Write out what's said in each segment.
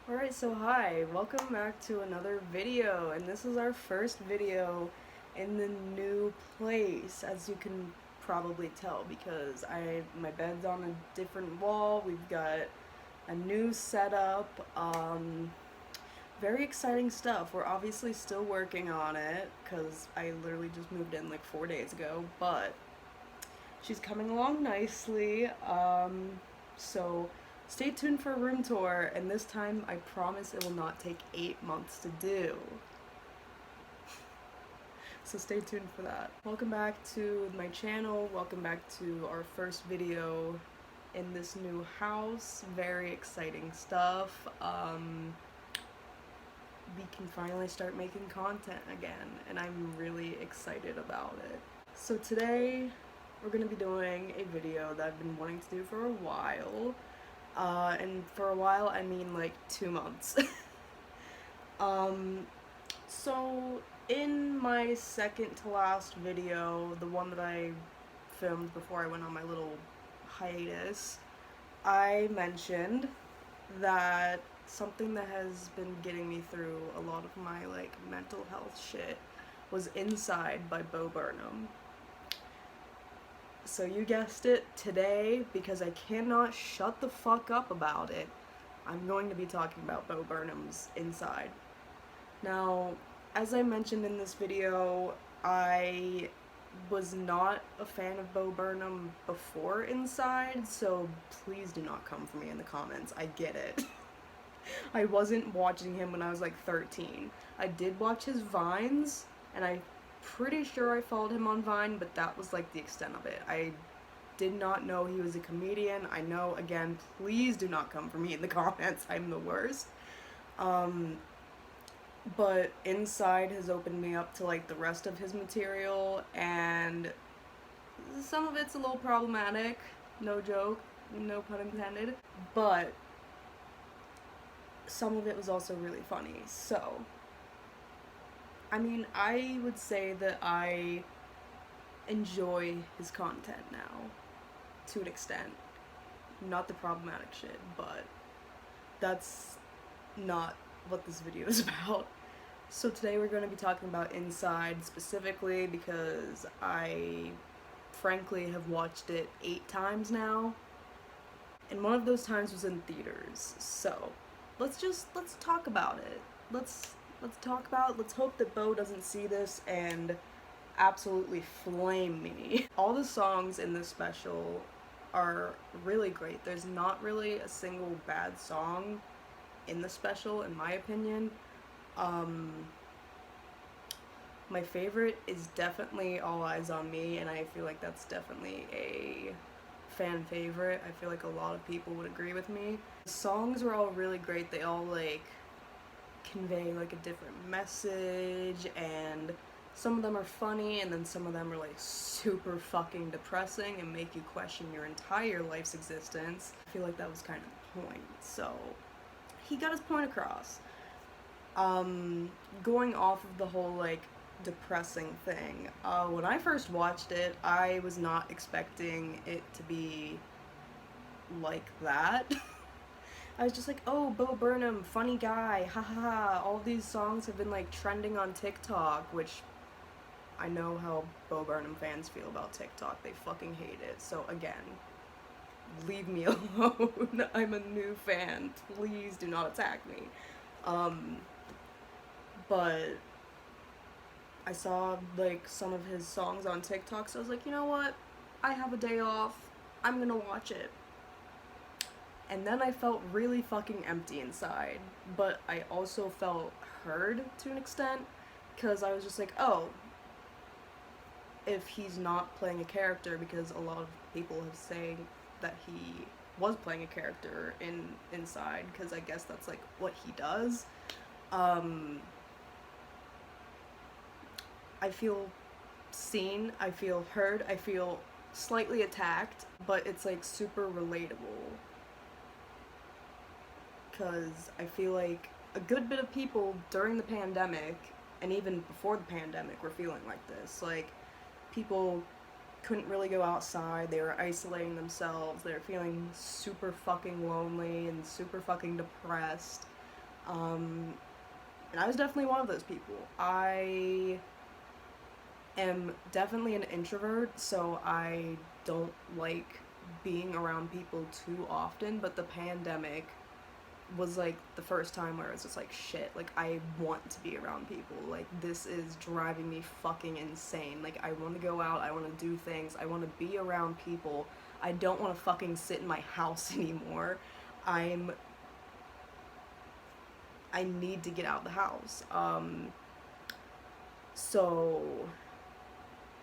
Alright, so hi, welcome back to another video, and this is our first video in the new place, as you can probably tell, because my bed's on a different wall, we've got a new setup, very exciting stuff. We're obviously still working on it, because I literally just moved in like 4 days ago, but she's coming along nicely, so stay tuned for a room tour, and this time I promise it will not take 8 months to do. So stay tuned for that. Welcome back to my channel, welcome back to our first video in this new house. Very exciting stuff. We can finally start making content again, and I'm really excited about it. So today, we're gonna be doing a video that I've been wanting to do for a while. And for a while, I mean like 2 months. So in my second to last video, the one that I filmed before I went on my little hiatus, I mentioned that something that has been getting me through a lot of my like mental health shit was Inside by Bo Burnham. So you guessed it, today, because I cannot shut the fuck up about it, I'm going to be talking about Bo Burnham's Inside. Now, as I mentioned in this video, I was not a fan of Bo Burnham before Inside, so please do not come for me in the comments. I get it. I wasn't watching him when I was like 13. I did watch his Vines, and I'm pretty sure I followed him on Vine, but that was like the extent of it. I did not know he was a comedian. I know, again, please do not come for me in the comments. I'm the worst. But Inside has opened me up to like the rest of his material, and some of it's a little problematic, no joke, no pun intended, but some of it was also really funny. So I mean, I would say that I enjoy his content now, to an extent. Not the problematic shit, but that's not what this video is about. So today we're going to be talking about Inside specifically because I frankly have watched it 8 times now, and one of those times was in theaters. So let's talk about it. Let's talk about it. Let's hope that Bo doesn't see this and absolutely flame me. All the songs in this special are really great. There's not really a single bad song in the special, in my opinion. My favorite is definitely All Eyes on Me, and I feel like that's definitely a fan favorite. I feel like a lot of people would agree with me. The songs were all really great. They all like convey like a different message, and some of them are funny, and then some of them are like super fucking depressing and make you question your entire life's existence. I feel like that was kind of the point. So he got his point across. Going off of the whole like depressing thing, when I first watched it, I was not expecting it to be like that. I was just like, oh, Bo Burnham, funny guy, haha. All these songs have been like trending on TikTok, which I know how Bo Burnham fans feel about TikTok. They fucking hate it. So again, leave me alone. I'm a new fan. Please do not attack me. But I saw like some of his songs on TikTok, so I was like, you know what? I have a day off. I'm gonna watch it. And then I felt really fucking empty inside, but I also felt heard to an extent, because I was just like, oh, if he's not playing a character, because a lot of people have saying that he was playing a character in Inside, because I guess that's like what he does. I feel seen, I feel heard, I feel slightly attacked, but it's like super relatable. Because I feel like a good bit of people during the pandemic, and even before the pandemic, were feeling like this. Like, people couldn't really go outside, they were isolating themselves, they were feeling super fucking lonely and super fucking depressed. And I was definitely one of those people. I am definitely an introvert, so I don't like being around people too often, but the pandemic was like the first time where it's just like shit, like I want to be around people. Like this is driving me fucking insane. Like I want to go out, I want to do things, I want to be around people. I don't want to fucking sit in my house anymore. I'm I need to get out of the house. So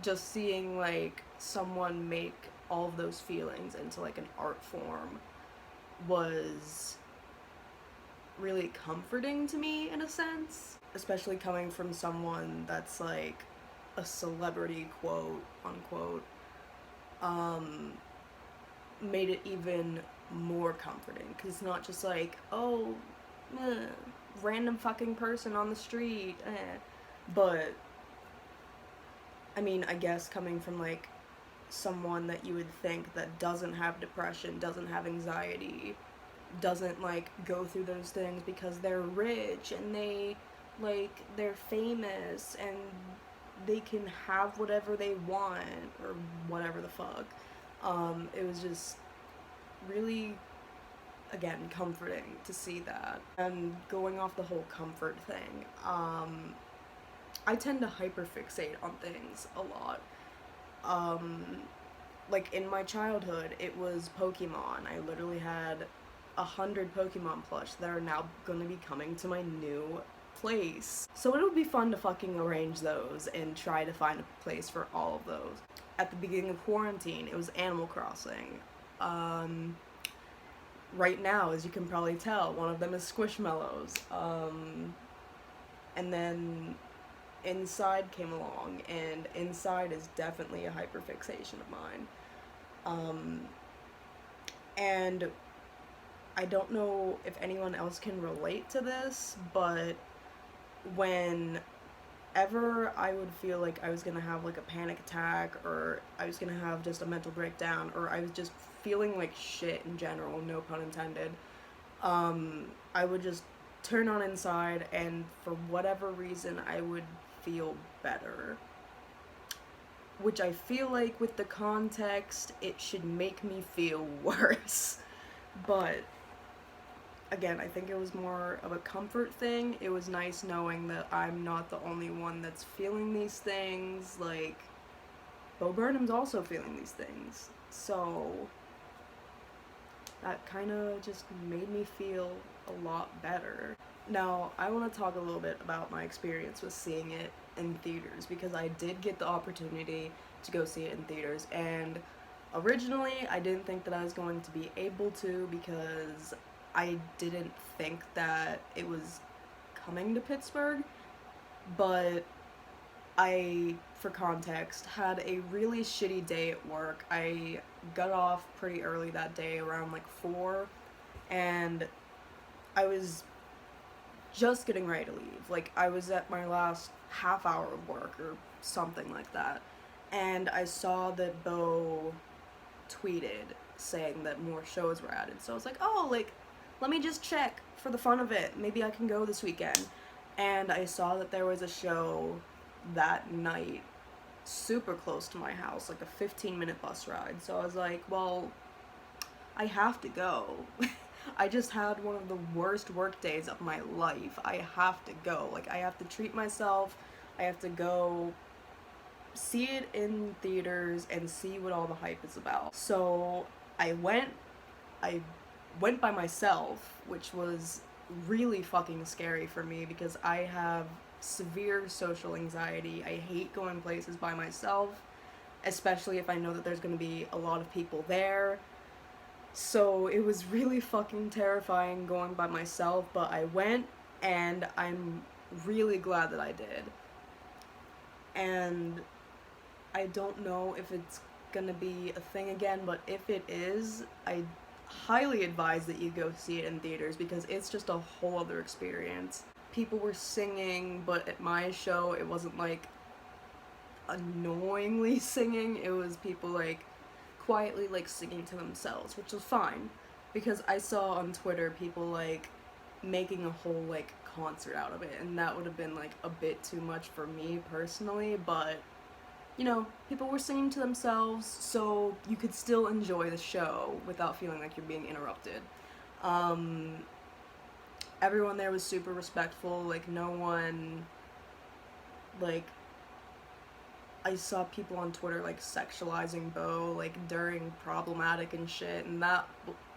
just seeing like someone make all of those feelings into like an art form was really comforting to me in a sense, especially coming from someone that's like a celebrity, quote unquote. um Made it even more comforting because it's not just like, oh, random fucking person on the street, but I mean, I guess coming from like someone that you would think that doesn't have depression, doesn't have anxiety, doesn't like go through those things because they're rich and they're famous and they can have whatever they want or whatever the fuck. It was just really, again, comforting to see that. And going off the whole comfort thing, I tend to hyperfixate on things a lot. Um, like in my childhood, it was Pokemon. I literally had 100 Pokemon plush that are now gonna be coming to my new place. So it would be fun to fucking arrange those and try to find a place for all of those. At the beginning of quarantine, it was Animal Crossing. Right now, as you can probably tell, one of them is Squishmallows. And then Inside came along, and Inside is definitely a hyperfixation of mine. And I don't know if anyone else can relate to this, but whenever I would feel like I was gonna have like a panic attack, or I was gonna have just a mental breakdown, or I was just feeling like shit in general, no pun intended, I would just turn on Inside, and for whatever reason, I would feel better. Which I feel like with the context, it should make me feel worse. But again, I think it was more of a comfort thing. It was nice knowing that I'm not the only one that's feeling these things. Like, Bo Burnham's also feeling these things. So that kind of just made me feel a lot better. Now, I want to talk a little bit about my experience with seeing it in theaters, because I did get the opportunity to go see it in theaters, and originally I didn't think that I was going to be able to because I didn't think that it was coming to Pittsburgh, but for context, had a really shitty day at work. I got off pretty early that day, around like 4, and I was just getting ready to leave. Like, I was at my last half hour of work or something like that, and I saw that Bo tweeted saying that more shows were added. So I was like, oh, like, let me just check for the fun of it. Maybe I can go this weekend. And I saw that there was a show that night super close to my house, like a 15-minute bus ride. So I was like, well, I have to go. I just had one of the worst work days of my life. I have to go. Like, I have to treat myself. I have to go see it in theaters and see what all the hype is about. So I went by myself, which was really fucking scary for me because I have severe social anxiety. I hate going places by myself, especially if I know that there's going to be a lot of people there. So it was really fucking terrifying going by myself, but I went, and I'm really glad that I did. And I don't know if it's gonna be a thing again, but if it is, I highly advise that you go see it in theaters because it's just a whole other experience. People were singing, but at my show, it wasn't like annoyingly singing. It was people like quietly like singing to themselves, which was fine because I saw on Twitter people like making a whole like concert out of it, and that would have been like a bit too much for me personally, but you know, people were singing to themselves, so you could still enjoy the show without feeling like you're being interrupted. Um, Everyone there was super respectful, like no one, like, I saw people on Twitter like sexualizing Bo like during problematic and shit, and that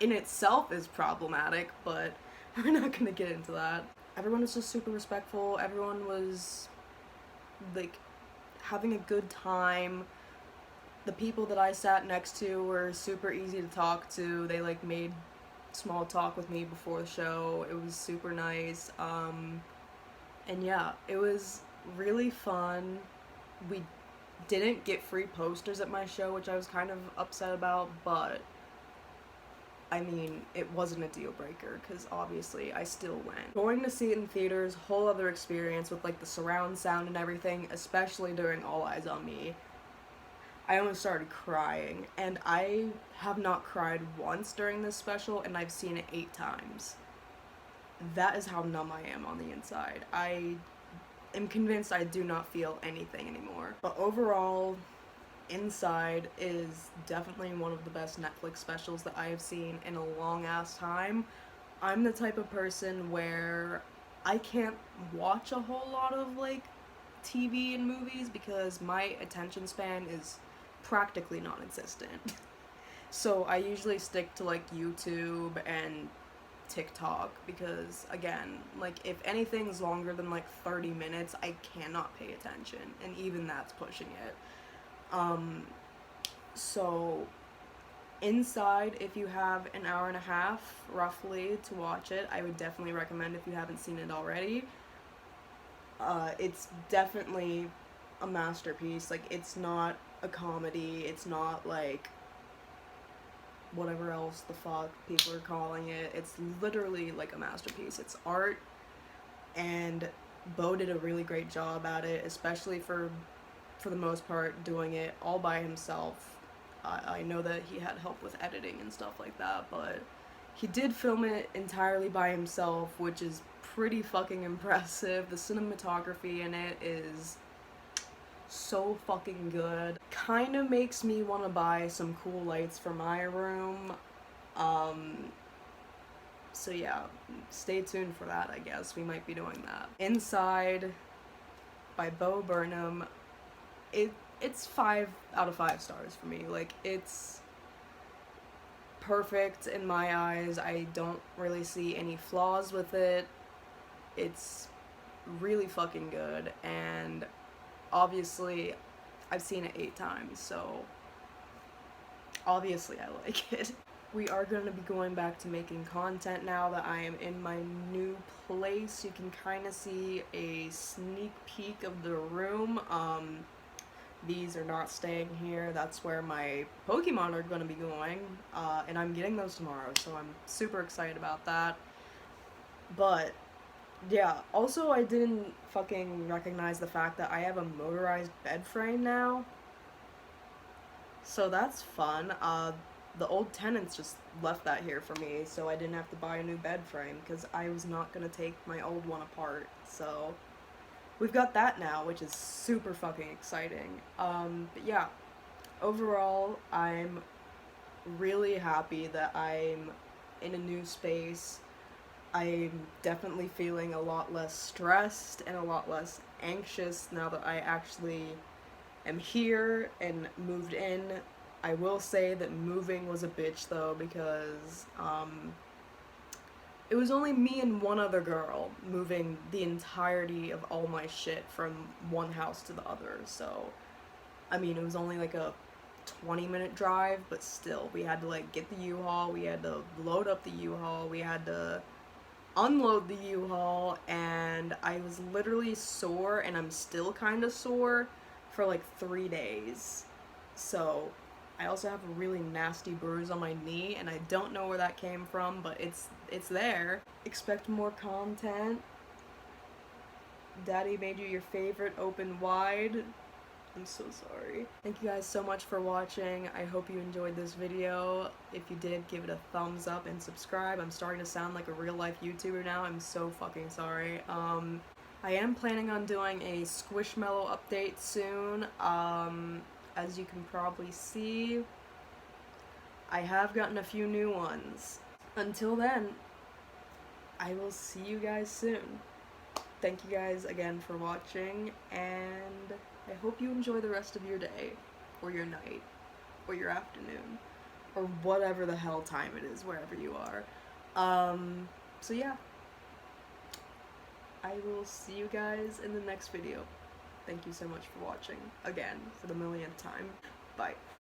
in itself is problematic, but we're not gonna get into that. Everyone was just super respectful, everyone was like having a good time. The people that I sat next to were super easy to talk to. They like made small talk with me before the show. It was super nice. And yeah, it was really fun. We didn't get free posters at my show, which I was kind of upset about, but I mean, it wasn't a deal breaker because obviously I still went. Going to see it in theaters, whole other experience with like the surround sound and everything, especially during All Eyes on Me. I almost started crying, and I have not cried once during this special, and I've seen it 8 times. That is how numb I am on the inside. I am convinced I do not feel anything anymore. But overall, Inside is definitely one of the best Netflix specials that I have seen in a long ass time. I'm the type of person where I can't watch a whole lot of like TV and movies because my attention span is practically non-existent. So I usually stick to like YouTube and TikTok because again, like if anything's longer than like 30 minutes, I cannot pay attention, and even that's pushing it. So Inside, if you have an hour and a half roughly to watch it, I would definitely recommend if you haven't seen it already. It's definitely a masterpiece. Like, it's not a comedy, it's not like whatever else the fuck people are calling it. It's literally like a masterpiece. It's art, and Bo did a really great job at it, especially for the most part doing it all by himself. I know that he had help with editing and stuff like that, but he did film it entirely by himself, which is pretty fucking impressive. The cinematography in it is so fucking good. Kind of makes me want to buy some cool lights for my room. So yeah, stay tuned for that, I guess. We might be doing that. Inside by Bo Burnham. It's 5 out of 5 stars for me. Like, it's perfect in my eyes. I don't really see any flaws with it. It's really fucking good, and obviously I've seen it 8 times, so obviously I like it. We are going to be going back to making content now that I am in my new place. You can kind of see a sneak peek of the room. These are not staying here. That's where my Pokemon are going to be going, and I'm getting those tomorrow, so I'm super excited about that. But yeah, also I didn't fucking recognize the fact that I have a motorized bed frame now, so that's fun. The old tenants just left that here for me, so I didn't have to buy a new bed frame because I was not going to take my old one apart, so we've got that now, which is super fucking exciting. But yeah, overall, I'm really happy that I'm in a new space. I'm definitely feeling a lot less stressed and a lot less anxious now that I actually am here and moved in. I will say that moving was a bitch though, because it was only me and one other girl moving the entirety of all my shit from one house to the other. So, I mean, it was only like a 20-minute drive, but still, we had to like get the U-Haul, we had to load up the U-Haul, we had to unload the U-Haul, and I was literally sore, and I'm still kind of sore for like 3 days. So I also have a really nasty bruise on my knee, and I don't know where that came from, but it's there. Expect more content. Daddy made you your favorite open wide. I'm so sorry. Thank you guys so much for watching. I hope you enjoyed this video. If you did, give it a thumbs up and subscribe. I'm starting to sound like a real life YouTuber now. I'm so fucking sorry. I am planning on doing a Squishmallow update soon. As you can probably see, I have gotten a few new ones. Until then, I will see you guys soon. Thank you guys again for watching, and I hope you enjoy the rest of your day, or your night, or your afternoon, or whatever the hell time it is wherever you are. So yeah, I will see you guys in the next video. Thank you so much for watching, again, for the millionth time. Bye.